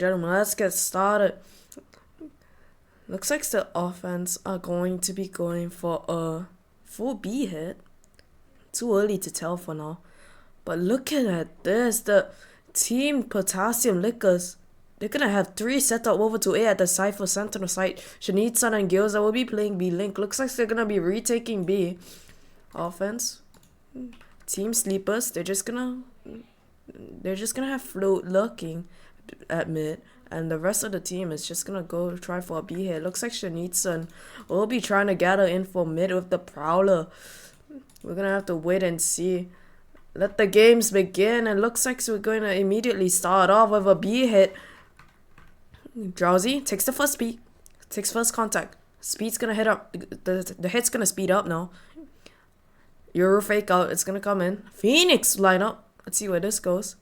Gentlemen, let's get started. Looks like the offense are going to be going for a full B hit. Too early to tell for now. But looking at this, the team Potassium Liquors, they're gonna have 3 set up over to A at the side for Sentinel site. Shanitsan and Gyoza will be playing B Link. Looks like they're gonna be retaking B. Offense. Team Sleepers, they're just gonna have Float lurking at mid, and the rest of the team is just gonna go try for a B hit. Looks like Shanitsan will be trying to gather in for mid with the Prowler. We're gonna have to wait and see. Let the games begin, and looks like we're going to immediately start off with a B hit. Drowsy takes the first beat, takes first contact. Speed's gonna hit up. The hit's gonna speed up now. Euro fake out. It's gonna come in. Phoenix line up. Let's see where this goes.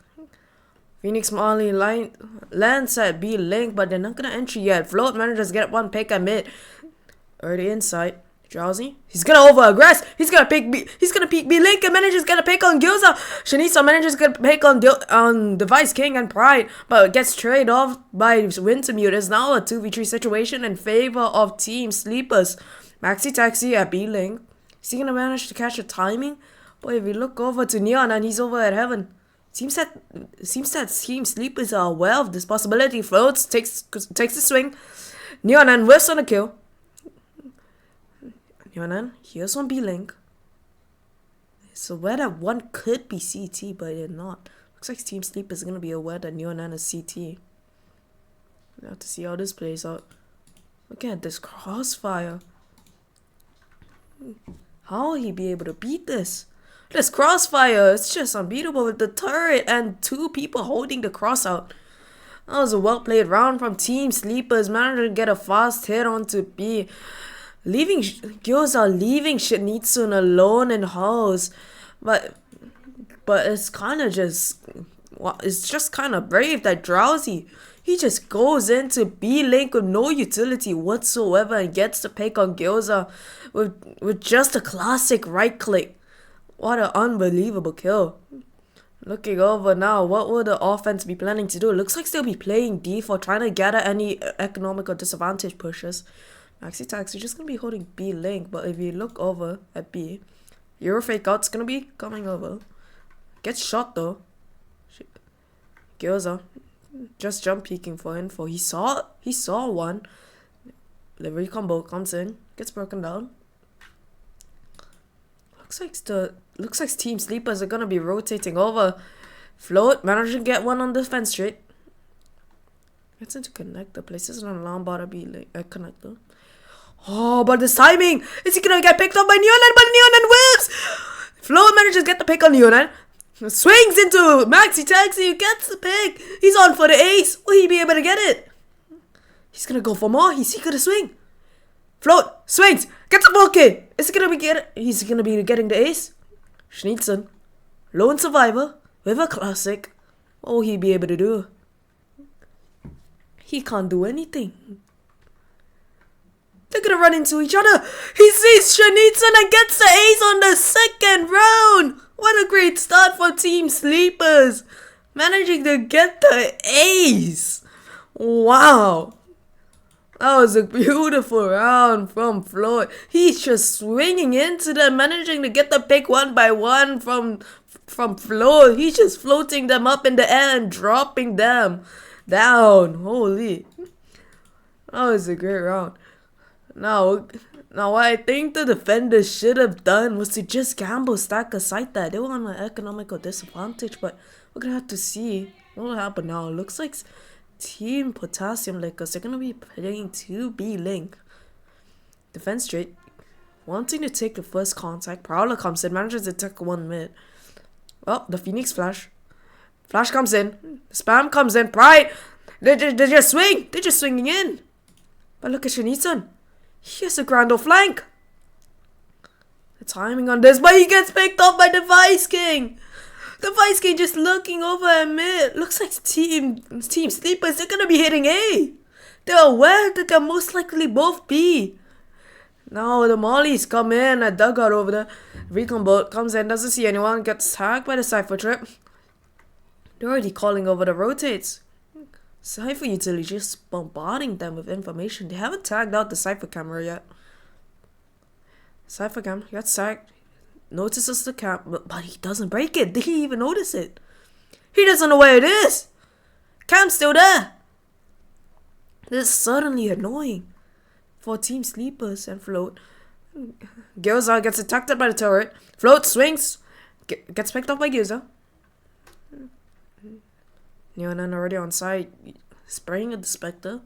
Phoenix Molly lands at B link, but they're not gonna entry yet. Float manages get one pick at mid. Early inside. Drowsy. He's gonna over aggress. He's gonna pick B. He's gonna peek B link and manages get a pick on Gyoza. Shanisa manages get a pick on Device King and Pride, but gets traded off by Wintermute. It's now a 2v3 situation in favor of Team Sleepers. Maxi Taxi at B link. Is he gonna manage to catch a timing? Boy, if we look over to Neon and he's over at Heaven. Seems that Team Sleepers are aware of this possibility. Floats, takes the swing. Neonan whiffs on the kill. Neonan, here's one B-Link. It's aware that one could be CT, but they're not. Looks like Team Sleepers is going to be aware that Neonan is CT. We'll have to see how this plays out. Looking at this crossfire. How will he be able to beat this? This crossfire is just unbeatable with the turret and 2 people holding the cross out. That was a well played round from Team Sleepers. Managed to get a fast hit onto B. Gyoza leaving Shinitsun alone in house. But it's kind of just... It's just kind of brave that Drowsy. He just goes into B link with no utility whatsoever and gets the pick on Gyoza with just a classic right click. What an unbelievable kill. Looking over now, what will the offense be planning to do? It looks like they'll be playing D for trying to gather any economical disadvantage pushes. Maxi Taxi just going to be holding B link, but if you look over at B, Euro fake out's going to be coming over. Gets shot though. Gyoza just jump peeking for info. He saw one. Livery combo comes in, gets broken down. Looks like Team Sleepers are gonna be rotating over. Float managed to get one on the fence straight. Gets into connector. Places an alarm bar to be like a connector. Oh, but this timing! Is he gonna get picked up by Neonan? But Neonan whips! Float manages to get the pick on Neonan. Swings into Maxi Taxi, gets the pick. He's on for the ace. Will he be able to get it? He's gonna go for more. He's gonna swing. Float swings, gets a full kill. He's gonna be getting the ace. Schneidson, lone survivor with a classic. What will he be able to do? He can't do anything. They're gonna run into each other. He sees Shanitsan and gets the ace on the second round. What a great start for Team Sleepers. Managing to get the ace. Wow. That was a beautiful round from Floyd. He's just swinging into them, managing to get the pick one by one from Floyd. He's just floating them up in the air and dropping them down. Holy. That was a great round. Now what I think the defenders should have done was to just gamble stack aside that. They were on an economical disadvantage, but we're going to have to see what will happen now. It looks like Team Potassium Liquors, they're going to be playing 2B link. Defense straight. Wanting to take the first contact. Prowler comes in, manages to take one mid. Oh, the Phoenix flash. Flash comes in. Spam comes in. Pride. They just swing. They're just swinging in. But look at Shanitsan. He has a grand old flank. The timing on this, but he gets picked up by Device King. Device King just looking over at mid. Looks like Team Sleepers, they're gonna be hitting A. They're aware that they're most likely both B. Now the Mollies come in at dugout over there. Recon boat comes in, doesn't see anyone, gets tagged by the Cypher trip. They're already calling over the rotates. Cypher utility just bombarding them with information. They haven't tagged out the Cypher camera yet. Cypher cam gets tagged. Notices the cam, but he doesn't break it. Did he even notice it? He doesn't know where it is. Cam's still there. This is suddenly annoying for Team Sleepers and Float. Gyoza gets attacked by the turret. Float swings. Gets picked up by Gyoza. Neonan already on side. Spraying at the Spectre.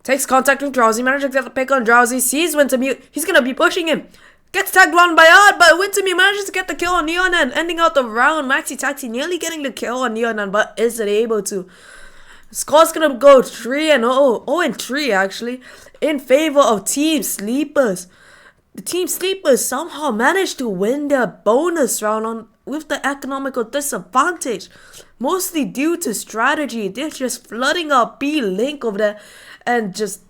Takes contact with Drowsy. Manages to get the pick on Drowsy. Sees Wintermute. He's gonna be pushing him. Gets tagged one by Art, but Wintermute manages to get the kill on Neonan. Ending out the round. Maxi Taxi nearly getting the kill on Neonan, but isn't able to. Score's gonna go 3-0. 0-3 actually. In favor of Team Sleepers. The Team Sleepers somehow managed to win their bonus round with the economical disadvantage. Mostly due to strategy. They're just flooding out B Link over there. And just,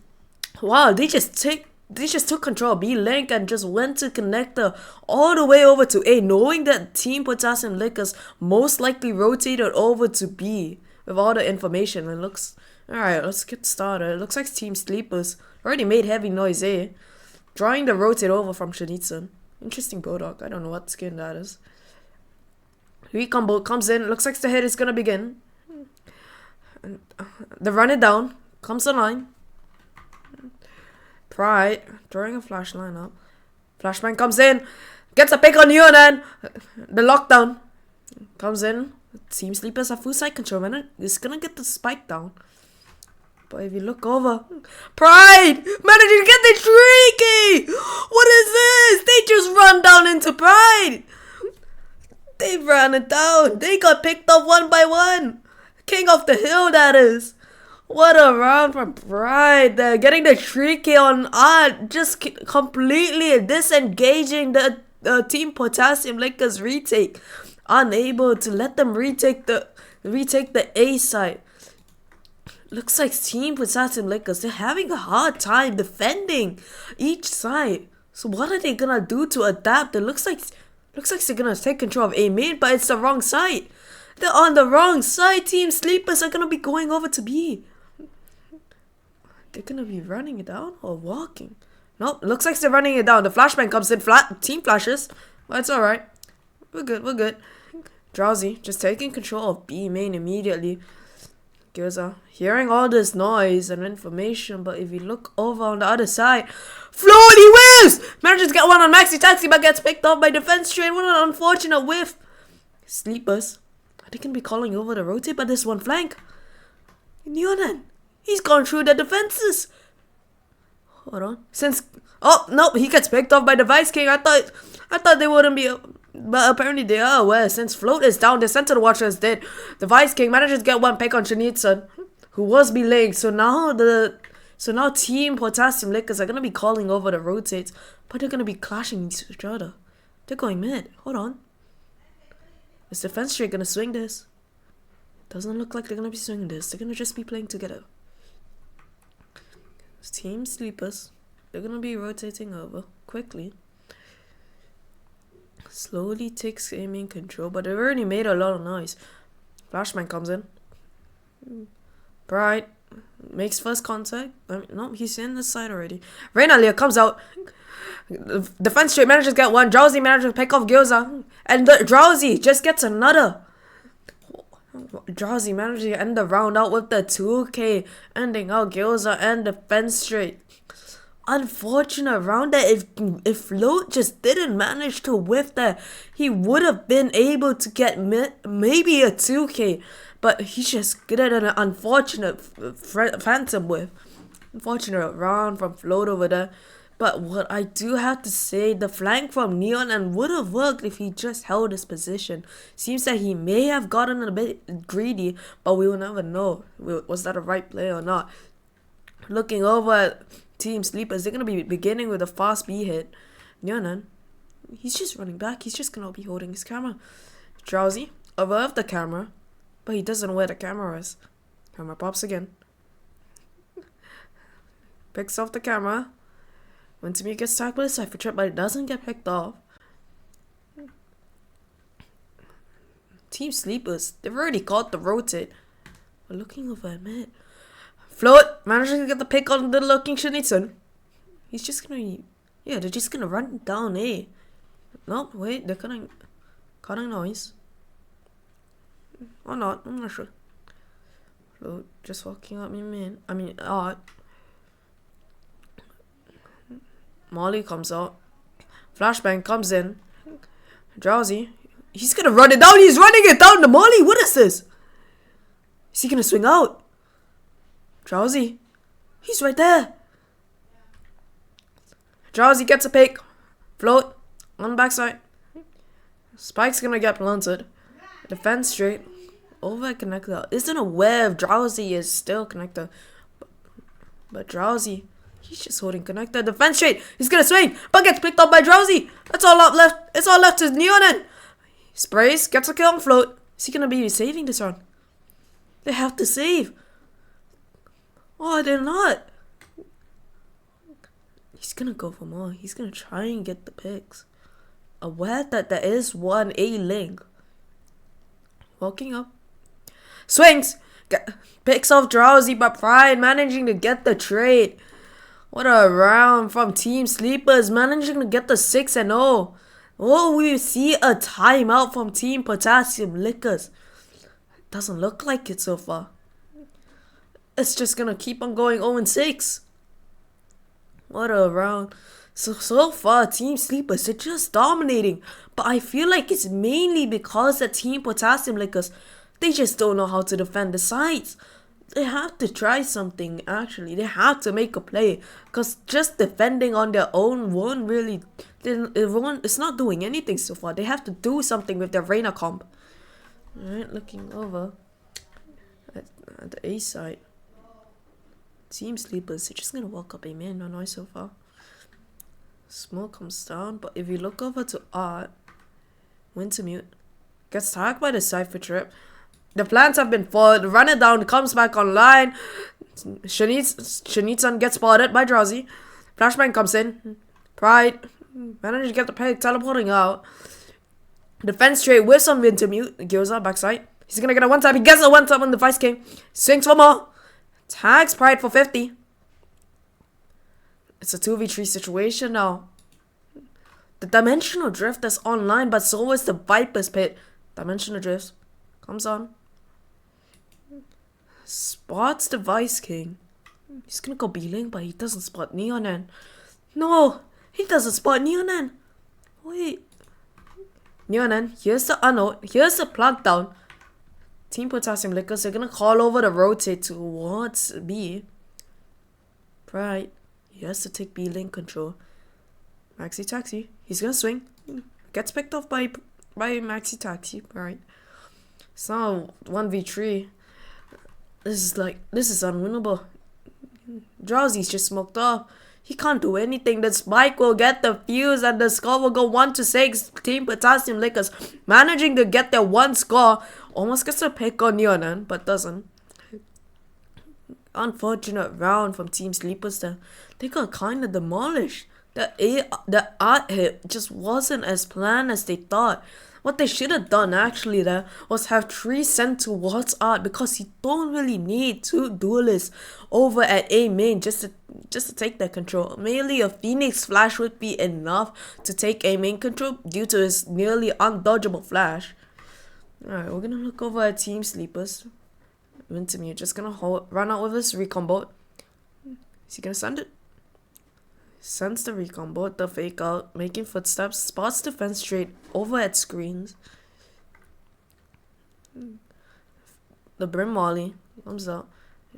wow, they just took control of B Link and just went to connector all the way over to A, knowing that Team Potassium Liquors most likely rotated over to B with all the information. It looks, alright, let's get started. It looks like Team Sleepers already made heavy noise A, drawing the rotate over from Shanitsun. Interesting Bodog. I don't know what skin that is. Recombo comes in. Looks like the hit is gonna begin. And, they run it down. Comes the line. Pride drawing a flash line up. Flashbang comes in. Gets a pick on you and then the lockdown comes in. Team Sleepers have full side control, man. It's gonna get the spike down. But if you look over, Pride managing to get the Shrieky! What is this? They just run down into Pride. They ran it down. They got picked up one by one. King of the hill, that is. What a round from Pride there. Getting the Shrieky on Art. Just completely disengaging the Team Potassium Lakers retake. Unable to let them retake the A side. Looks like Team Potassium Lakers, they're having a hard time defending each side. So what are they gonna do to adapt? It looks like they're gonna take control of A main, but it's the wrong side. They're on the wrong side. Team Sleepers are gonna be going over to B. They're gonna be running it down or walking? Nope, looks like they're running it down. The flashbang comes in, team flashes. But it's alright. We're good. Drowsy just taking control of B main immediately. Gyoza hearing all this noise and information, but if you look over on the other side, Floaty whiffs! Manages to get one on Maxi Taxi, but gets picked up by defense train. What an unfortunate whiff. Sleepers, they can be calling over the rotate, but this one flank. Neonan, he's gone through the defenses. Hold on. Oh nope, he gets picked up by the Vice King. I thought they wouldn't be. But apparently they are aware. Since Float is down, the Center Watcher is dead. The Vice King manages to get one pick on Shanitsun, who was belayed. So now Team Potassium Liquors are gonna be calling over the rotates, but they're gonna be clashing each other. They're going mid. Hold on. Is Defense Straight gonna swing this? Doesn't look like they're gonna be swinging this. They're gonna just be playing together. Team Sleepers, they're gonna be rotating over quickly. Slowly takes aiming control, but they've already made a lot of noise. Flashman comes in. Bright makes first contact. No, he's in the side already. Reinalia comes out. Defense straight manages to get one. Drowsy manages to pick off Gyoza. And Drowsy just gets another. Drowsy manages to end the round out with the 2K. Ending out Gyoza and Defense straight. Unfortunate round that if Float just didn't manage to whiff that, he would have been able to get maybe a 2K, but he just got an unfortunate phantom whiff. Unfortunate round from Float over there. But what I do have to say, the flank from Neonan would have worked if he just held his position. Seems that he may have gotten a bit greedy, but we will never know. Was that a right play or not? Looking over at Team Sleepers, they're going to be beginning with a fast B hit. Neonan, he's just running back. He's just going to be holding his camera. Drowsy, above the camera, but he doesn't know where the camera is. Camera pops again. Picks off the camera. When Timmy gets tagged by the Cypher Trap, but it doesn't get picked off. Team Sleepers, they've already caught the rotate. We're looking over at mid. Float, managing to get the pick on the looking Shanitsun. He's just gonna, yeah, they're just gonna run down A. Nope, wait, they're cutting noise. Or not, I'm not sure. Float, just walking up me, man. I mean, Molly comes out. Flashbang comes in. Drowsy. He's gonna run it down. He's running it down to Molly. What is this? Is he gonna swing out? Drowsy. He's right there. Drowsy gets a pick. Float. On the backside. Spike's gonna get planted. Defense straight. Over connector. Isn't aware if Drowsy is still connector. But Drowsy. He's just holding connector. Defense straight. He's gonna swing. But gets picked up by Drowsy. That's all left. It's all left to Neonen. Sprays. Gets a kill on Float. Is he gonna be saving this run? They have to save. Oh, they're not. He's gonna go for more. He's gonna try and get the picks. Aware that there is one A-Link. Walking up. Swings. Picks off Drowsy, but Pride managing to get the trade. What a round from Team Sleepers, managing to get the 6-0. Oh, we see a timeout from Team Potassium Liquors. Doesn't look like it so far. It's just gonna keep on going 0-6. What a round. So far, Team Sleepers are just dominating. But I feel like it's mainly because the Team Potassium Liquors, they just don't know how to defend the sides. They have to try something, actually. They have to make a play. Because just defending on their own won't really... It's not doing anything so far. They have to do something with their Reina comp. Alright, looking over at the A side. Team Sleepers, they're just gonna walk up A main, no noise so far. Smoke comes down, but if you look over to Art, Wintermute gets tagged by the Cypher Trip. The plans have been fought, run it down, comes back online. Shanitsan gets spotted by Drowsy. Flashbang comes in. Pride manages to get the pick, teleporting out. Defense straight with some Wintermute. Gyoza backside. He's gonna get a one-tap. He gets a one-tap on the Vice King. Swings for more. Tags Pride for 50. It's a 2v3 situation now. The Dimensional Drift is online, but so is the Viper's Pit. Dimensional Drift comes on. Spots the Vice King. He's gonna go B-Link, but he doesn't spot Neonen. No! He doesn't spot Neonen. Wait. Neonen, here's the unknown. Here's the plant down. Team Potassium Liquors are gonna call over the rotate towards B. Right. He has to take B-Link control. Maxi Taxi. He's gonna swing. Gets picked off by Maxi Taxi. Right. It's now 1v3. This is unwinnable. Drowsy's just smoked off. He can't do anything. The Spike will get the fuse and the score will go 1-6. Team Potassium Liquors managing to get their one score. Almost gets a pick on Neonen, but doesn't. Unfortunate round from Team Sleepers there. They got kind of demolished. The art hit just wasn't as planned as they thought. What they should have done actually there was have 3 sent towards Art, because you don't really need 2 duelists over at A main just to take that control. Mainly a Phoenix Flash would be enough to take A main control due to his nearly undodgeable flash. Alright, we're gonna look over at Team Sleepers. Wintermute just gonna run out with his recon bolt. Is he gonna send it? Sends the recon bolt, the fake out, making footsteps, spots defense straight over at screens. The Brim Molly comes out.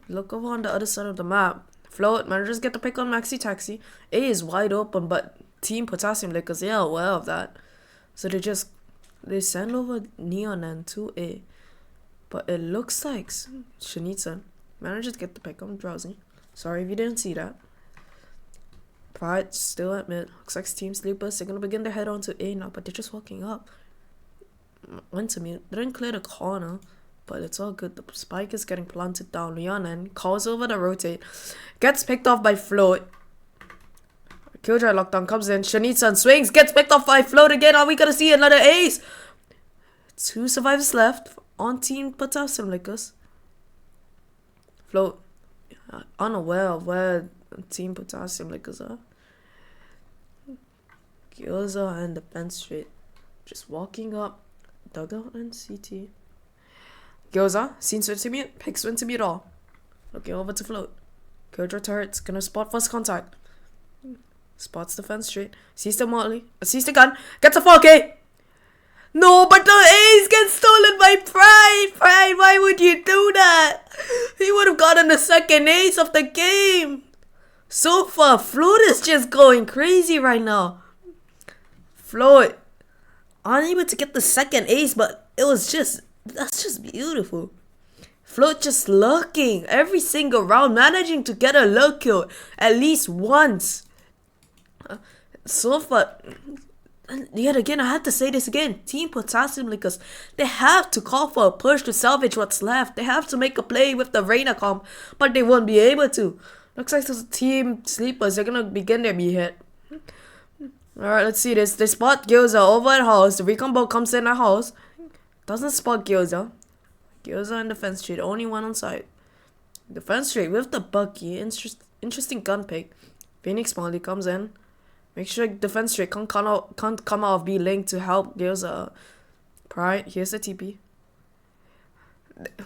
Look over on the other side of the map. Float manages to get the pick on Maxi Taxi. A is wide open, but Team Potassium Liquors, they are aware of that. So they send over Neonen to A. But it looks like Shanitsan manages to get the pick on Drowsy. Sorry if you didn't see that. Pride still at mid. Looks like Team Sleepers, they're gonna begin to head on to A now, but they're just walking up. Wintermute didn't clear the corner, but it's all good. The Spike is getting planted down. Neonen calls over the rotate. Gets picked off by Float. Killjoy lockdown comes in. Shanitsan swings. Gets picked off by Float again. Are we gonna see another ace? 2 survivors left on Team Potassium Liquors. Float, unaware of where Team Potassium Liquors are. Gyoza and Defense Street. Just walking up. Dugout and CT. Gyoza, seen Swintermute, picks Swintermute all. Looking over to Float. Kyojo turrets, gonna spot first contact. Spots Defense Street. Sees the Motley. Sees the gun. Gets a 4K. No, but the ace gets stolen by Pride. Pride, why would you do that? He would have gotten the second ace of the game. So far, Float is just going crazy right now. Float, unable to get the second ace, but that's just beautiful. Float just lurking every single round, managing to get a lurk kill at least once. So far, yet again, I have to say this again. Team Potassium Liquors, they have to call for a push to salvage what's left. They have to make a play with the Reina comp, but they won't be able to. Looks like the Team Sleepers are gonna begin their B-hit. Alright, let's see this. They spot Gyoza over at house. The recombo comes in at house. Doesn't spot Gyoza. Gyoza and Defense Street, only one on site. Defense Street with the Bucky. Interesting gun pick. Phoenix Molly comes in. Make sure Defense Street can't come out of B-Link to help Gyoza. Pride, here's the TP.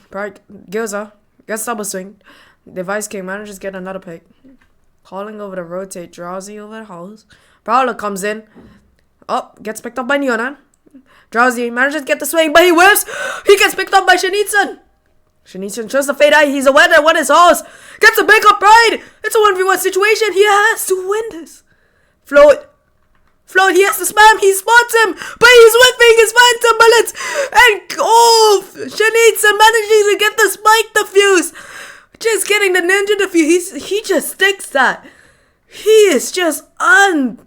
Pride, Gyoza gets double swing. Device King manages to get another pick. Calling over to rotate. Drowsy over at house. Prowler comes in. Oh, gets picked up by Neonan. Drowsy manages to get the swing, but he whiffs. He gets picked up by Shanitsan. Shanitsan shows the fade eye. He's aware that one is horse. Gets a pick up Pride. It's a 1v1 situation. He has to win this. Float, he has to spam. He spots him, but he's whiffing his phantom bullets. And Shanitsan managing to get the spike defuse. Just getting the ninja defuse. He just sticks that. He's just unfazed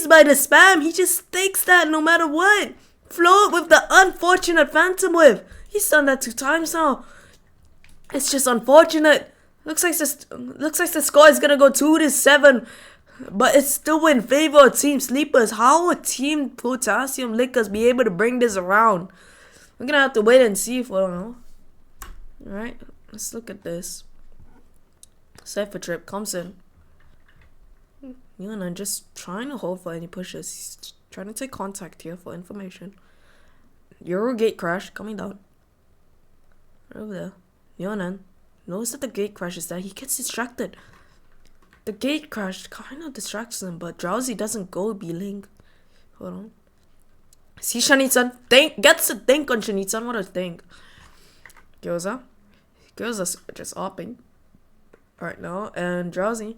by the spam. He just sticks that no matter what. Float with the unfortunate phantom whip. He's done that 2 times now. It's just unfortunate. Looks like the score is gonna go 2-7, but it's still in favor of Team Sleepers. How would Team Potassium Liquors be able to bring this around? We're gonna have to wait and see if I don't know. Alright, let's look at this. Cypher Trip comes in. Neonan just trying to hold for any pushes. He's trying to take contact here for information. Euro gate crash coming down. Right over there. Neonan knows that the gate crash is there. He gets distracted. The gate crash kind of distracts him, but Drowsy doesn't go B-Link. Hold on. See Shanitsan. Gets a think on Shanitsan. What a think. Gyoza's just opping right now. And Drowsy,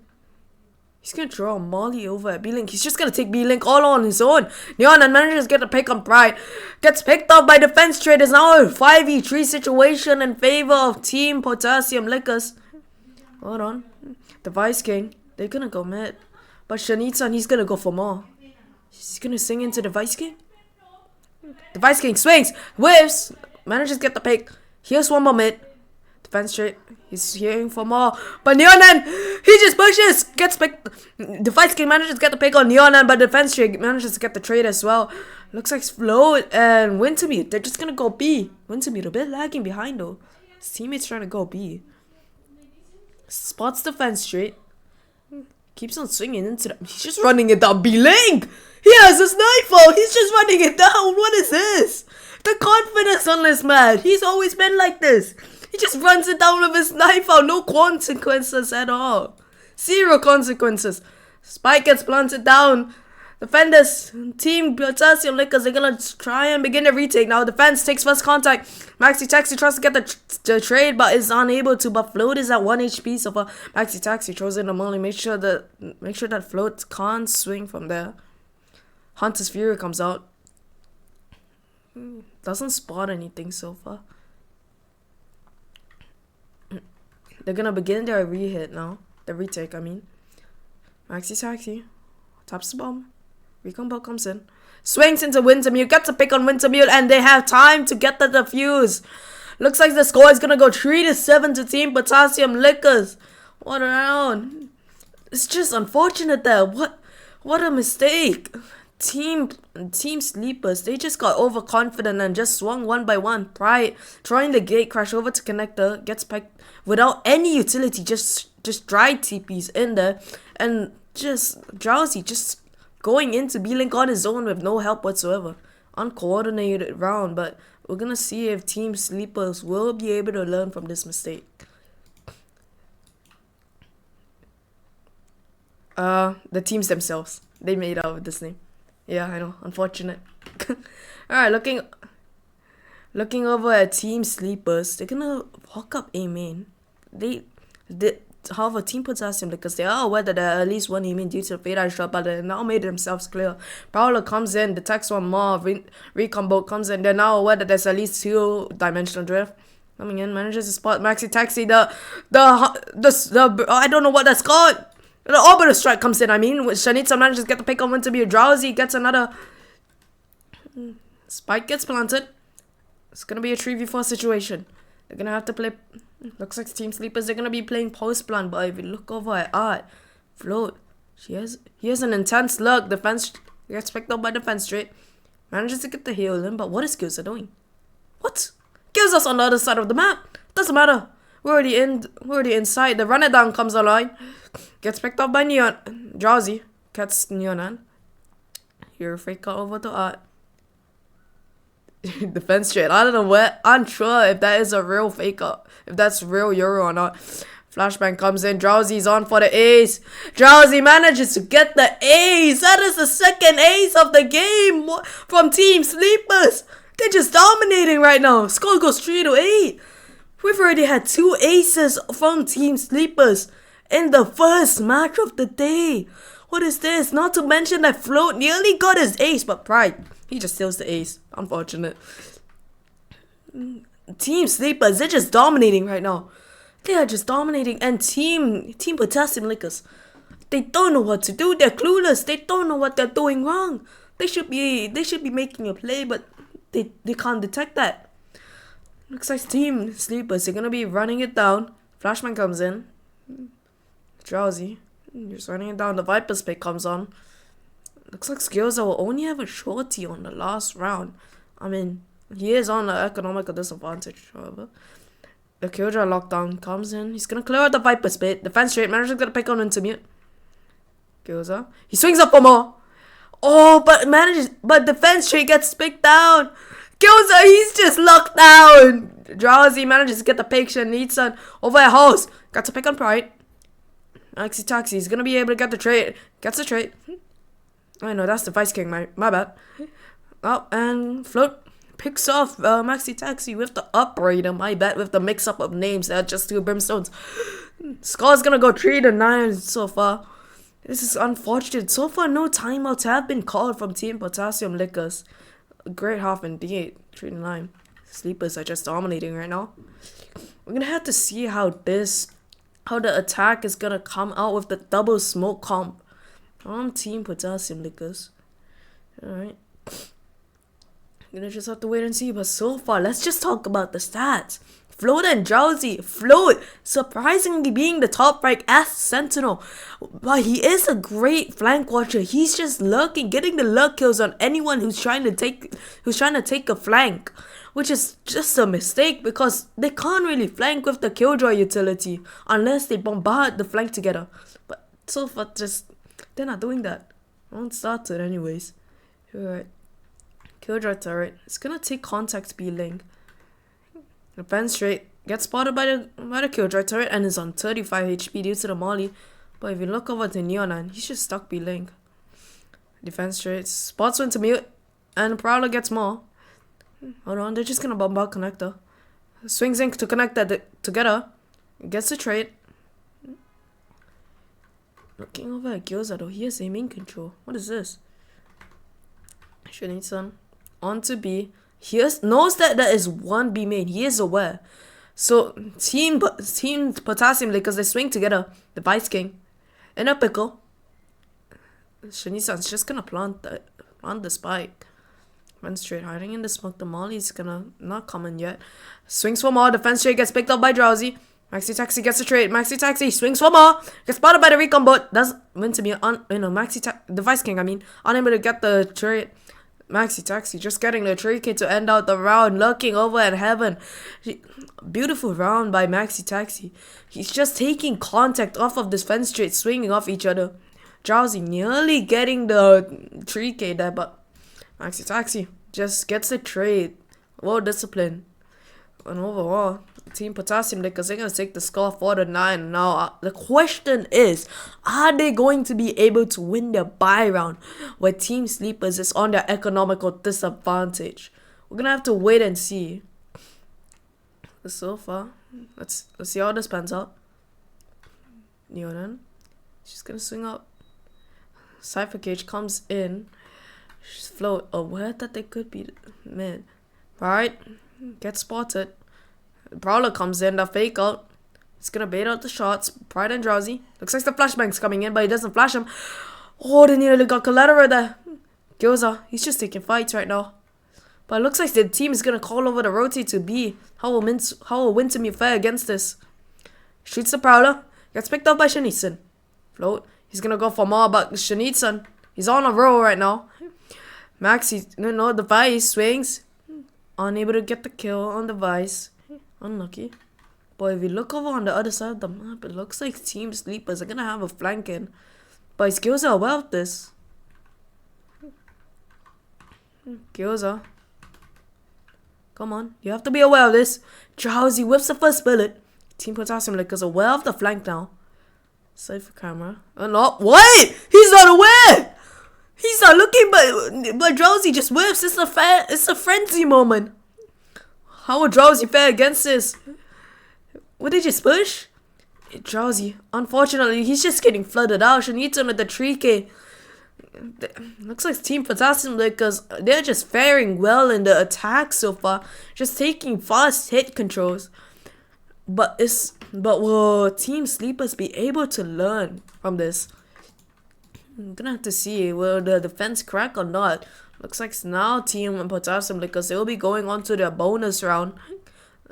he's gonna draw Molly over at B-Link. He's just gonna take B-Link all on his own. Neonan manages to get a pick on Pride. Gets picked up by Defense Trade. Is now a 5v3 situation in favor of Team Potassium Liquors. Hold on. Device King, they're gonna go mid. But Shanitsan, he's gonna go for more. He's gonna sing into Device King. Device King swings, whiffs, manages to get the pick. Here's one more mid. Defense Trade, he's hearing for more. But Neonan, he just pushes, gets picked. Device King manages to get the pick on Neonan, but Defense Trade manages to get the trade as well. Looks like Float and Wintermute, they're just gonna go B. Wintermute a bit lagging behind though. His teammates trying to go B. Spots Defense Trade. Keeps on swinging into them. He's just running it down B-Link. He has a sniper. He's just running it down. What is this? The confidence on this man. He's always been like this. He just runs it down with his knife out. No consequences at all. 0 consequences. Spike gets planted down. Defenders, Team Potassium Liquors, they're gonna try and begin the retake. Now Defense takes first contact. Maxi Taxi tries to get the trade, but is unable to. But Float is at 1 HP, so far. Maxi Taxi throws in the molly. Make sure that Float can't swing from there. Hunter's Fury comes out. Doesn't spot anything so far. They're gonna begin their re-hit now. The retake, I mean. Maxi Taxi taps the bomb. Recombo comes in. Swings into Wintermute. Gets a pick on Wintermute. And they have time to get the defuse. Looks like the score is going to go 3-7 to Team Potassium Liquors. What a round. It's just unfortunate there. What a mistake. Team Sleepers, they just got overconfident and just swung one by one. Pride trying the gate, crash over to connector, gets packed without any utility, just dry TPs in there, and just Drowsy just going into B-Link on his own with no help whatsoever. Uncoordinated round, but we're gonna see if Team Sleepers will be able to learn from this mistake. The teams themselves, they made out with this name. Yeah, I know, unfortunate. Alright, looking over at Team Sleepers, they're gonna walk up A main. However, Team Potassium, because they are aware that there are at least one A main due to the fade out shot, but they now made themselves clear. Prowler comes in, detects one more, Recombo comes in, they're now aware that there's at least 2-dimensional drift. Coming in, manages to spot Maxi Taxi, the I don't know what that's called. The orbital strike comes in, Shanitza manages to get the pick on to be a Drowsy, gets another spike, gets planted. It's gonna be a 3v4 situation. They're gonna have to play, looks like Team Sleepers, they're gonna be playing post plan, but if you look over at Art, Float, he has an intense look, defense, gets picked up by defense straight, manages to get the heal in, but what is Gilza doing? What? Gilza's on the other side of the map, doesn't matter. We're already inside. The runner down comes online. Gets picked up by Neon. Drowsy gets Neon on. Here, fake out over to Art. Defense straight. I don't know where. Unsure if that is a real fake out. If that's real Euro or not. Flashbang comes in. Drowsy's on for the ace. Drowsy manages to get the ace. That is the second ace of the game from Team Sleepers. They're just dominating right now. Score goes 3-8. We've already had 2 aces from Team Sleepers in the first match of the day. What is this? Not to mention that Float nearly got his ace, but Pride, he just steals the ace. Unfortunate. Team Sleepers, they're just dominating right now. They are just dominating. And Team Potassium Lickers, they don't know what to do. They're clueless. They don't know what they're doing wrong. They should be making a play, but they can't detect that. Looks like Team Sleepers, they're gonna be running it down. Flashman comes in. Drowsy, just running it down. The Viper's pick comes on. Looks like Skillza will only have a shorty on the last round. He is on an economical disadvantage, however. The Killjoy lockdown comes in. He's gonna clear out the Viper's pit. Defense straight, manager's gonna pick on into mute. Skillza, he swings up for more. Oh, but defense straight gets picked down. Killza, he's just locked down. Drowsy manages to get the picture. Needs on over at House. Got to pick on Pride. Maxi Taxi, he's gonna be able to get the trade. Gets the trade. I know, that's the Vice King, my bad. Oh, and Float picks off Maxi Taxi with the operator, my bad, with the mix-up of names. They're just 2 brimstones. Score's gonna go 3-9 so far. This is unfortunate. So far, no timeouts have been called from Team Potassium Lickers. A great half indeed. 3-9. Sleepers are just dominating right now. We're gonna have to see how the attack is gonna come out with the double smoke comp on Team Potassium Lickers. Alright. Gonna just have to wait and see. But so far, let's just talk about the stats. Float and Drowsy. Float, surprisingly being the top rank as Sentinel. But he is a great flank watcher. He's just lurking, getting the lurk kills on anyone who's trying to take a flank. Which is just a mistake because they can't really flank with the Killjoy utility unless they bombard the flank together. But so far, they're not doing that. Round started anyways. Alright. Killjoy turret. It's gonna take contact B-Link. Defense straight. Gets spotted by the Killjoy turret and is on 35 HP due to the molly. But if you look over to Neonan, he's just stuck B-Link. Defense straight. Spots went to mute. And Prowler gets more. Hold on, they're just gonna bombard connector. Swings in to connect that together. Gets the trade. Looking over at Gilza though, he has aiming control. What is this? Shanitza on to B. He knows that there is one B main. He is aware. So Team Potassium, because they swing together. The Vice King in a pickle. Shanitza's just gonna plant the spike. Run straight, hiding in the smoke. The molly's gonna not come in yet. Swings for more. Defense straight gets picked up by Drowsy. Maxi Taxi gets the trade. Maxi Taxi swings for more. Gets spotted by the recon bot. Does win to be the Vice King, unable to get the trade. Maxi Taxi just getting the trade kit to end out the round. Looking over at heaven. Beautiful round by Maxi Taxi. He's just taking contact off of this fence trade, swinging off each other. Drowsy nearly getting the 3K there, but Maxi Taxi just gets the trade. Well disciplined. And overall, Team Potassium Liquors, they're going to take the score 4-9. Now, the question is, are they going to be able to win their bye round where Team Sleepers is on their economical disadvantage? We're going to have to wait and see. But so far, let's see how this pans out. Neonan, she's going to swing up. Cypher Cage comes in. She's float, aware that they could be mid. Right, gets spotted. Brawler comes in, the fake out. He's gonna bait out the shots. Pride and Drowsy. Looks like the flashbang's coming in, but he doesn't flash him. Oh, they nearly got collateral there. Gyoza, he's just taking fights right now. But it looks like the team is gonna call over the rotate to B. How will Winter be fair against this? Shoots the Prowler. Gets picked up by Shanitsan. Float. He's gonna go for more, but Shanitsan, he's on a roll right now. Maxi, the Vice swings. Unable to get the kill on the Vice. Unlucky. Boy, if we look over on the other side of the map, it looks like Team Sleepers are gonna have a flank in. But his Gyoza are aware of this. Gyoza. Come on, you have to be aware of this. Drowsy whips the first bullet. Team Potassium Liquors aware of the flank now. Save for camera. Oh no, wait! He's not aware! He's not looking, but Drowsy just whips. It's a frenzy moment. How will Drowsy fare against this? Would they just push? Drowsy, unfortunately, he's just getting flooded out. Shanita with the 3K. Looks like Team Potassium because they're just faring well in the attack so far. Just taking fast hit controls. But will Team Sleepers be able to learn from this? I'm gonna have to see, will the defense crack or not? Looks like now Team Potassium because they'll be going on to their bonus round.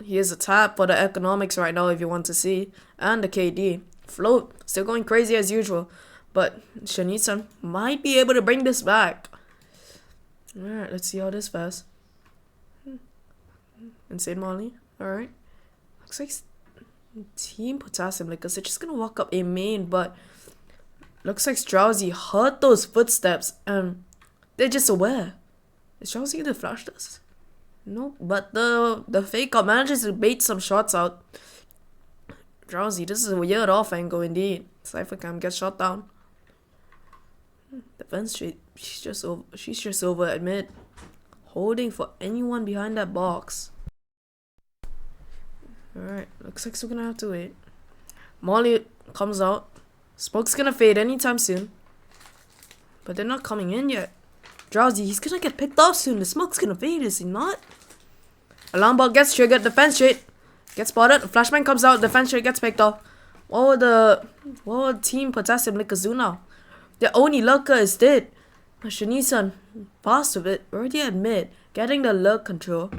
Here's a tap for the economics right now if you want to see. And the KD. Float, still going crazy as usual. But Shanitsan might be able to bring this back. Alright, let's see how this fares. Insane Molly. Alright. Looks like Team Potassium because they're just gonna walk up a main, but looks like Drowsy heard those footsteps and they're just aware. Is Drowsy gonna flash this? No, but the fake out manages to bait some shots out. Drowsy, this is a weird off angle indeed. Cyphercam gets shot down. Defense street, she's just over at mid. Holding for anyone behind that box. Alright, looks like we're gonna have to wait. Molly comes out. Smoke's gonna fade anytime soon. But they're not coming in yet. Drowsy, he's gonna get picked off soon. The smoke's gonna fade, is he not? Alarm ball gets triggered. Defense straight. Gets spotted. Flashbang comes out. Defense straight gets picked off. What would Team Potassium Liquors do now? Their only lurker is dead. Shanisan, fast with it. Already at mid. Getting the lurk control.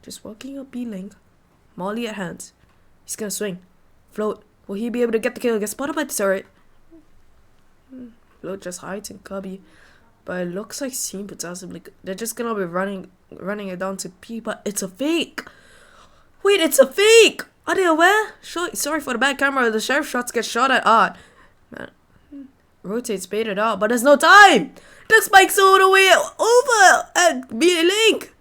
Just walking up B-Link. Molly at hands. He's gonna swing. Float. Will he be able to get the kill? Get spotted by the turret. Float just hides in Cubby. But it looks like Team Potassium Liquors, they're just gonna be running it down to P, but it's a fake. Wait, it's a fake. Are they aware? Sorry for the bad camera. The sheriff shots get shot at. Man. Rotates baited out, but there's no time. The spike's all the way over at B-Link.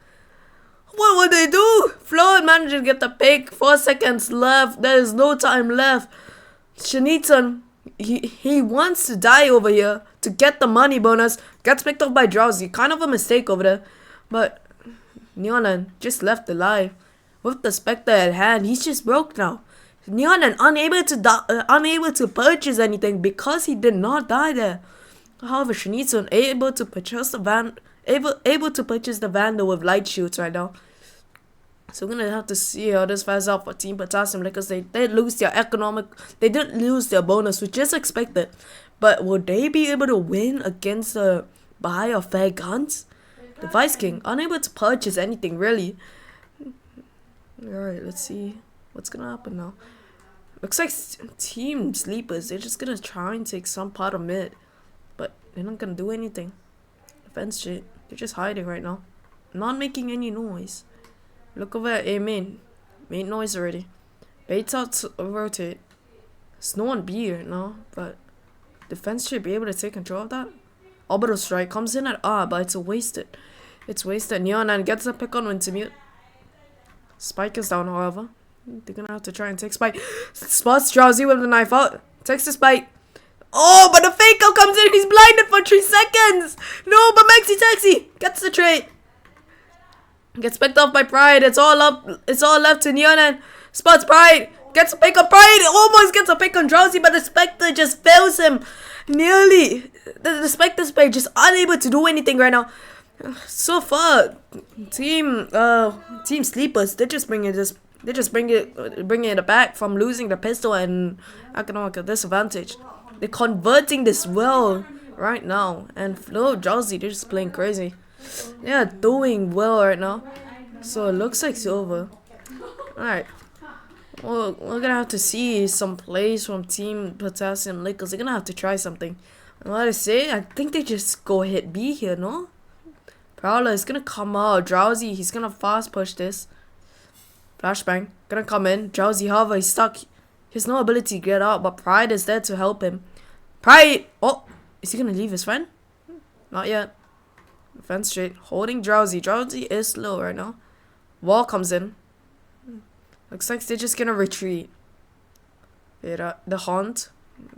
What would they do? Floyd managed to get the pick. 4 seconds left. There is no time left. Shanitan, he wants to die over here to get the money bonus. Gets picked up by Drowsy. Kind of a mistake over there. But Neonan just left alive. With the Spectre at hand, he's just broke now. Neonan unable to purchase anything because he did not die there. However, Shanitsun able to purchase the Vandal with light shoots right now. So we're gonna have to see how this fares out for Team Potassium because they did lose their bonus, which is expected. But will they be able to win against the buy of fair guns? The Vice King unable to purchase anything really. Alright, let's see What's gonna happen now? Looks like Team Sleepers, they're just gonna try and take some part of mid. But they're not gonna do anything. Defense shit. They're just hiding right now. Not making any noise. Look over at A main. Made noise already. Baits out to rotate. There's no one B right now, but defense should be able to take control of that. Orbital strike comes in at R, but it's wasted. It's wasted. Neon gets a pick on Wintermute. Spike is down, however. They're gonna have to try and take Spike. Spots Drowsy with the knife out. Takes the Spike. Oh, but the fake out comes in. He's blinded for 3 seconds. No, but Maxi Taxi gets the trade. Gets picked off by Pride. It's all up. It's all left to Neon. Spots Pride. Gets a pick on Pride. Almost gets a pick on Drowsy, but the Spectre just fails him. Nearly. The Spectre's play just unable to do anything right now. So far, Team Sleepers, they're just bringing it back from losing the pistol and economic disadvantage. They're converting this well right now, and Flo, Drowsy, they're just playing crazy. They're doing well right now, so it looks like it's over. Alright, well, we're gonna have to see some plays from Team Potassium Liquors. They're gonna have to try something. And what I say, I think they just go hit B here, no? Prowler is gonna come out. Drowsy, he's gonna fast push this. Flashbang, gonna come in. Drowsy, however, he's stuck. He has no ability to get out, but Pride is there to help him. Pride! Oh, is he gonna leave his friend? Not yet. Defense straight, holding Drowsy. Drowsy is slow right now. Wall comes in. Looks like they're just gonna retreat. The Haunt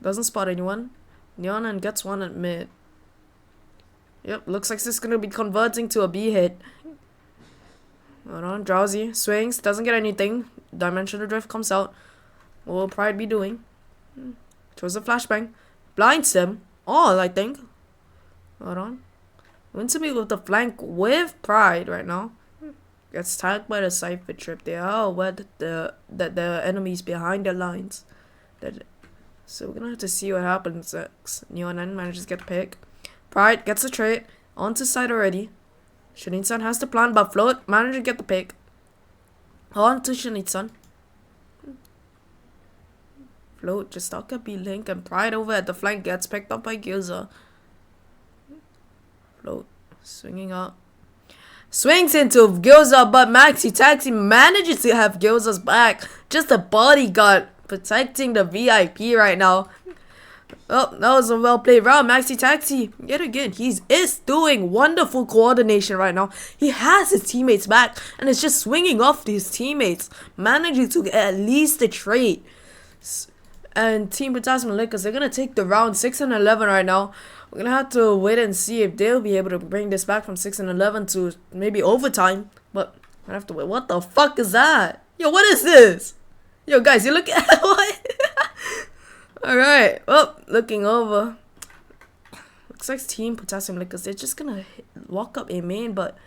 doesn't spot anyone. Neon gets one at mid. Yep, looks like this is gonna be converting to a B hit. Hold on, Drowsy swings, doesn't get anything. Dimensional Drift comes out. What will Pride be doing? Throws a flashbang. Blinds him. All, I think. Hold on. Wintermute with the flank with Pride right now. Gets tagged by the Cypher Trip. They are aware that the enemies behind the lines. So we're gonna have to see what happens next. Neon manages to get a pick. Pride gets a trade. Onto side already. Shinitsan has the plan, but Float managed to get the pick. On to Shinitsan. Float just stuck at B-Link, and Pride over at the flank gets picked up by Gyoza. Float swinging up. Swings into Gyoza, but Maxi Taxi manages to have Gyoza's back. Just a bodyguard protecting the VIP right now. Oh, that was a well played round. Maxi Taxi, yet again, he is doing wonderful coordination right now. He has his teammates back and is just swinging off his teammates, managing to get at least a trade. And Team Potassium Liquors, they're going to take the round 6 and 11 right now. We're going to have to wait and see if they'll be able to bring this back from 6 and 11 to maybe overtime. But I have to wait. What the fuck is that? Yo, what is this? Yo, guys, you look at what? Alright, well, looking over. Looks like Team Potassium Liquors, they're just gonna walk up A main, but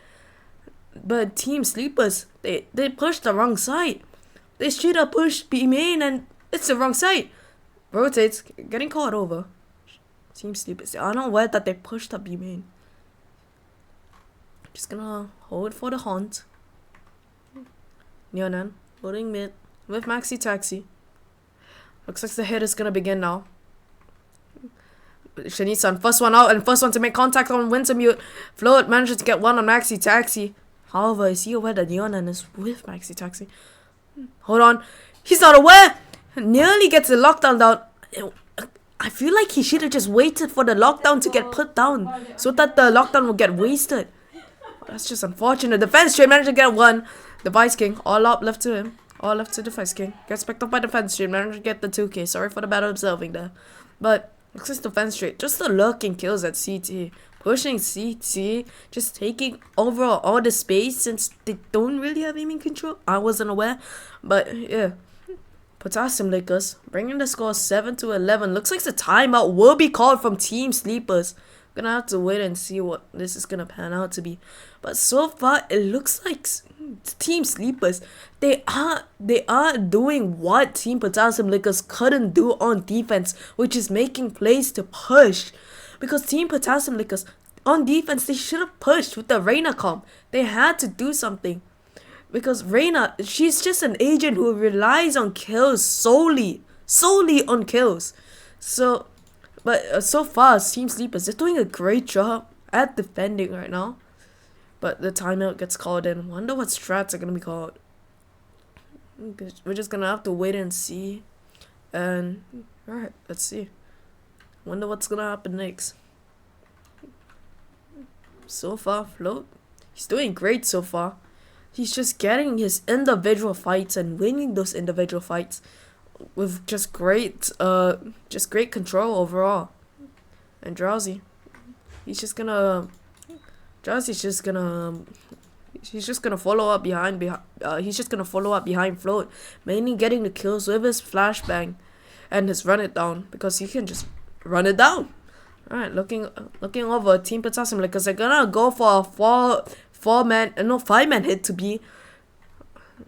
Team Sleepers, they pushed the wrong side. They straight up push B main and it's the wrong side. Rotates, getting caught over. Team Sleepers, I don't know where that they pushed up B main. Just gonna hold for the Haunt. Neonan, holding mid with Maxi Taxi. Looks like the hit is gonna begin now. Shinitsan, first one out and first one to make contact on Wintermute. Float manages to get one on Maxi Taxi. However, is he aware that Neonan is with Maxi Taxi? Hold on. He's not aware! Nearly gets the lockdown down. I feel like he should have just waited for the lockdown to get put down so that the lockdown will get wasted. That's just unfortunate. Defense Trade managed to get one. The Vice King, all up left to him. All left to the Vice King. Gets picked up by Defense Trade. Managed to get the 2k. Sorry for the bad observing there. But looks like Defense Trade. Just the lurking kills at CT. Pushing CT. Just taking over all the space since they don't really have aiming control. I wasn't aware. But yeah. Potassium Liquors bringing the score 7 to 11. Looks like the timeout will be called from Team Sleepers. Gonna have to wait and see what this is gonna pan out to be. But so far it looks like Team Sleepers, they are doing what Team Potassium Liquors couldn't do on defense, which is making plays to push. Because Team Potassium Liquors on defense, they should have pushed with the Reina comp. They had to do something. because Reina, she's just an agent who relies on kills solely on kills. So, but so far, Team Sleepers, they're doing a great job at defending right now. But the timeout gets called in. Wonder what strats are gonna be called. We're just gonna have to wait and see. And alright, let's see. Wonder what's gonna happen next. So far, Float, he's doing great so far. He's just getting his individual fights and winning those individual fights with just great control overall. And Drowsy's just gonna follow up behind Float, mainly getting the kills with his flashbang and his run it down, because he can just run it down. Alright, looking over Team Potassium, because they're gonna go for a 5-man hit to be.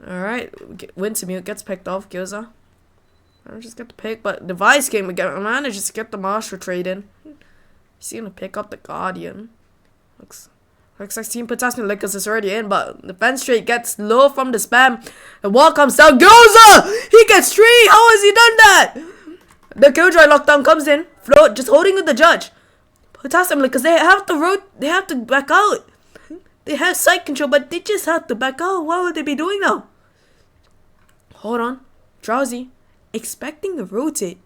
Alright, Wintermute gets picked off. Gyoza, I just get the pick, but Device game again manages to get the Marshall trade in. He's gonna pick up the Guardian. Looks like Team Potassium Lickers is already in, but the fence straight gets low from the spam. The wall comes down. Gyoza! He gets 3! How has he done that? The Killjoy lockdown comes in. Float just holding with the judge. Potassium Lickers, they have to back out. They have side control, but they just have to back out. What would they be doing now? Hold on. Drowsy, expecting to rotate.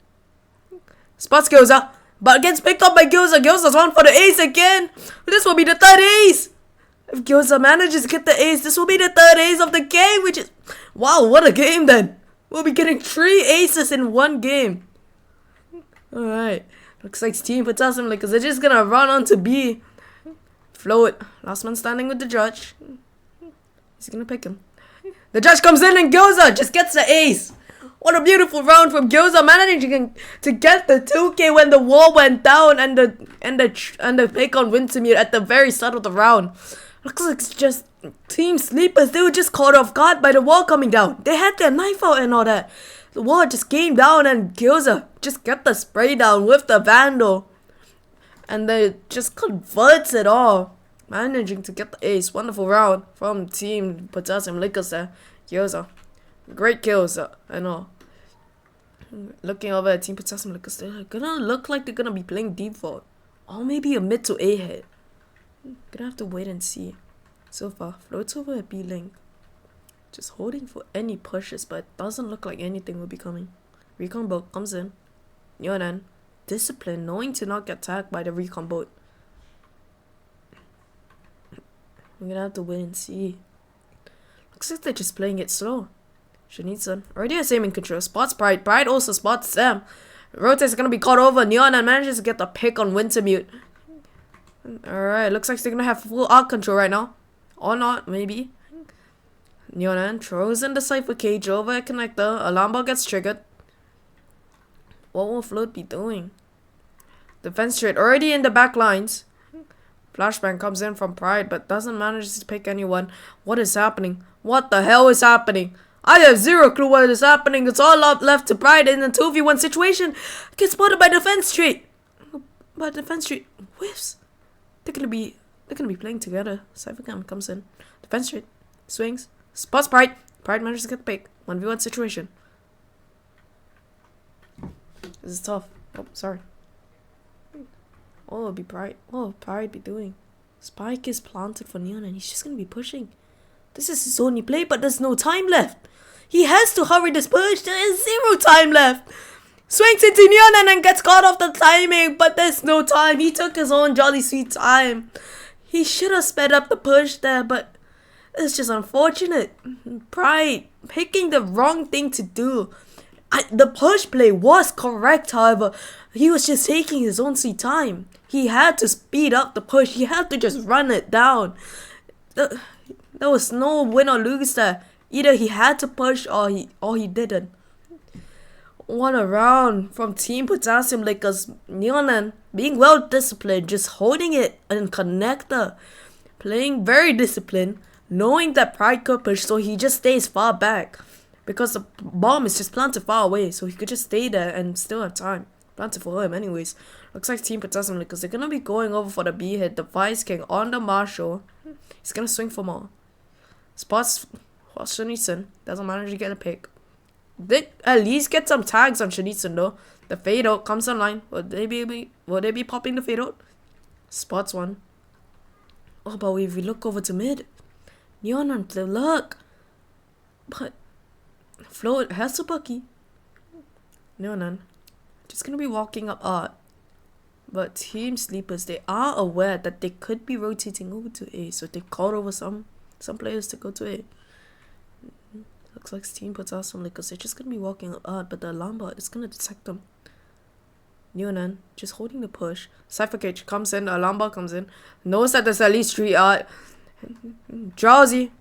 Spots Gyoza, but gets picked up by Gyoza. Gyoza's on for the ace again. This will be the 3rd ace. If Gyoza manages to get the ace, this will be the 3rd ace of the game, which is... Wow, what a game then. We'll be getting 3 aces in 1 game. Alright. Looks like Team Potassium because they're just gonna run on to B. Float. Last man standing with the judge. He's gonna pick him. The judge comes in and Gyoza just gets the ace. What a beautiful round from Gyoza, managing to get the 2K when the wall went down and the pick on Wintermute at the very start of the round. Looks like it's just Team Sleepers. They were just caught off guard by the wall coming down. They had their knife out and all that. The wall just came down and Gyoza just got the spray down with the Vandal. And they just converts it all. Managing to get the ace. Wonderful round from Team Potassium Lickers there. Gyoza. Great kills, I know. Looking over at Team Potassium Lickers, they're gonna look like they're gonna be playing default. Or maybe a mid to A hit. Gonna have to wait and see. So far, Floats over at B link. Just holding for any pushes, but it doesn't look like anything will be coming. Recon boat comes in. Nyonan, discipline, knowing to not get tagged by the recon boat. We're gonna have to wait and see. Looks like they're just playing it slow. Shanitsan already has aim in control. Spots Pride. Pride also spots them. Rotate's gonna be caught over. Nyonan manages to get the pick on Wintermute. Alright, looks like they're gonna have full arc control right now. Or not, maybe. Nyonan throws in the Cypher Cage over a connector. Alarm bell gets triggered. What will Float be doing? Defense straight already in the back lines. Flashbang comes in from Pride but doesn't manage to pick anyone. What is happening? What the hell is happening? I have zero clue what is happening. It's all left to Pride in a 2v1 situation. Gets spotted by Defense Street. But Defense Street whiffs. They're gonna be playing together. Cyphercam comes in. Defense Street swings. Spots Pride. Pride manages to get the pick. 1v1 situation. This is tough. Oh, sorry. Oh, it'll be Pride. What will Pride be doing? Spike is planted for Neon and he's just gonna be pushing. This is his only play, but there's no time left. He has to hurry this push. There is 0 time left. Swings into Neon and gets caught off the timing, but there's no time. He took his own jolly sweet time. He should have sped up the push there, but it's just unfortunate. Pride picking the wrong thing to do. The push play was correct, however. He was just taking his own sweet time. He had to speed up the push. He had to just run it down. There was no win or lose there. Either he had to push or he didn't. What a round from Team Potassium Lakers. Neonan being well disciplined, just holding it in connector. Playing very disciplined, knowing that Pride could push, so he just stays far back. Because the bomb is just planted far away, so he could just stay there and still have time. Planted for him anyways. Looks like Team Potassium Lakers, they're gonna be going over for the B hit. The Vice King on the Marshall. He's gonna swing for more. Spots Spots Shanitsan. Doesn't manage to get a pick. They at least get some tags on Shanitsan though. The fade out comes online. Would they be popping the fade out? Spots one. Oh, but if we look over to mid, Neon on the luck. But Float has to bucky. Neon just gonna be walking up art. But Team Sleepers, they are aware that they could be rotating over to A, so they called over some players to go to A. Looks like Team puts out some lickers. They're just gonna be walking up art, but the alarm bot is gonna detect them. Neonan just holding the push. Cypher Cage comes in, the alarm bot comes in, knows that there's at least 3 art. Drowsy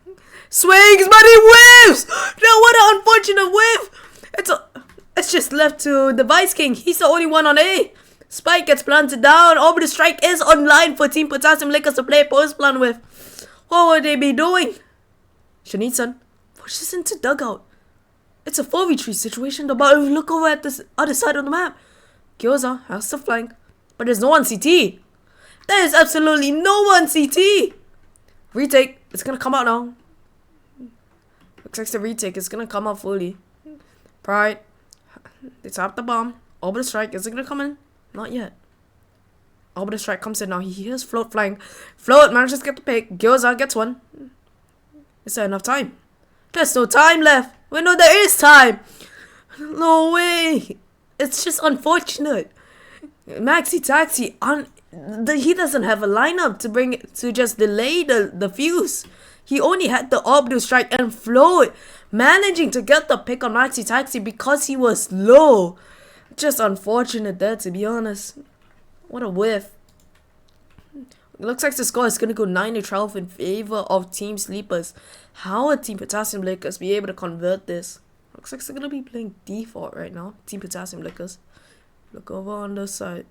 swings, but he whiffs! No, what an unfortunate whiff! It's just left to the Vice King. He's the only one on A. Spike gets planted down. Orbital Strike is online for Team Potassium Liquors to play post plan with. What would they be doing? Shanitsan pushes into dugout. It's a 4v3 situation, but if you look over at this other side of the map, Gyoza has to flank, but there's no one CT. There is absolutely no one CT. Retake. It's gonna come out now. Looks like the retake is gonna come out fully. Pride. They tap the bomb. Orbital Strike. Is it gonna come in? Not yet. Orbital Strike comes in now. He hears Float flying. Float manages to get the pick. Gyoza gets one. Is there enough time? There's no time left. Wait, no, there is time. No way. It's just unfortunate. Maxi Taxi, he doesn't have a lineup to bring it, to just delay the fuse. He only had the Orbital Strike and Float managing to get the pick on Maxi Taxi because he was low. Just unfortunate there, to be honest. What a whiff. It looks like the score is going to go 9-12 in favor of Team Sleepers. How would Team Potassium Liquors be able to convert this? Looks like they're going to be playing default right now. Team Potassium Liquors. Look over on the side.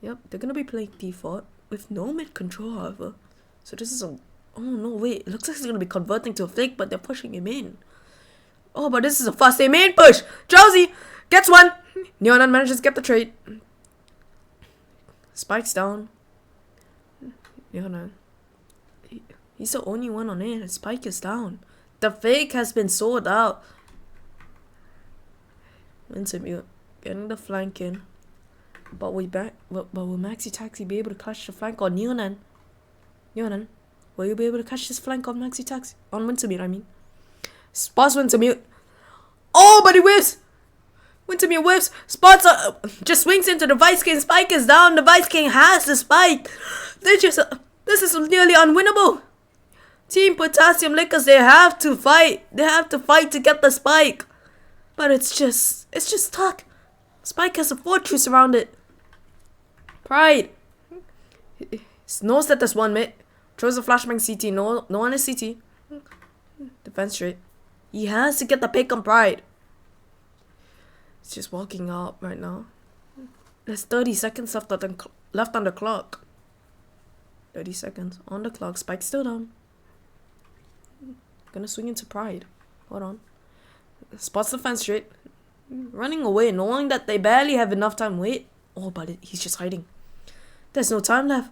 Yep, they're going to be playing default with no mid control, however. So this is a... Oh, no, wait. It looks like they're going to be converting to a fake, but they're pushing him in. Oh, but this is a fast A main push. Drowsy gets one. Neonan manages to get the trade. Spikes down. Neonan. He's the only one on it. Spike is down. The fake has been sold out. Intermute. Getting the flank in. But will Maxi Taxi be able to catch the flank on Neonan? Neonan, will you be able to catch this flank on Maxi Taxi? On Wintermute, I mean. Spots Wintermute. Oh, but he whiffs! Wintermute whiffs. Spots just swings into the Vice King. Spike is down. The Vice King has the spike. This is nearly unwinnable. Team Potassium Liquors, they have to fight. They have to fight to get the spike. But it's just stuck. Spike has a fortress around it. Pride. He knows that there's one mid. Throws a flashbang CT. No one is CT. Defense straight. He has to get the pick on Pride. It's just walking up right now. There's 30 seconds left on the clock. 30 seconds on the clock. Spike still down. Gonna swing into Pride. Hold on. Spots the fence straight. Running away, knowing that they barely have enough time. Wait. Oh, but he's just hiding. There's no time left.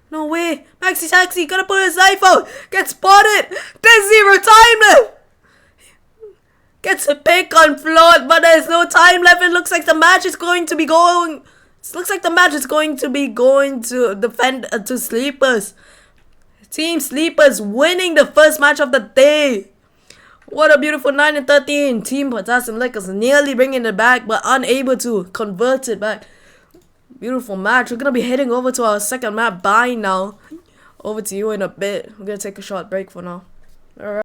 No way. Maxi Taxi gonna put his knife out. Gets spotted. There's 0 time left. Gets a pick on Float, but there's no time left. It looks like the match is going to be going. It looks like the match is going to defend to Sleepers. Team Sleepers winning the first match of the day. What a beautiful 9-13. Team Potassium Liquors nearly bringing it back, but unable to convert it back. Beautiful match. We're going to be heading over to our second map. Bye now. Over to you in a bit. We're going to take a short break for now. Alright.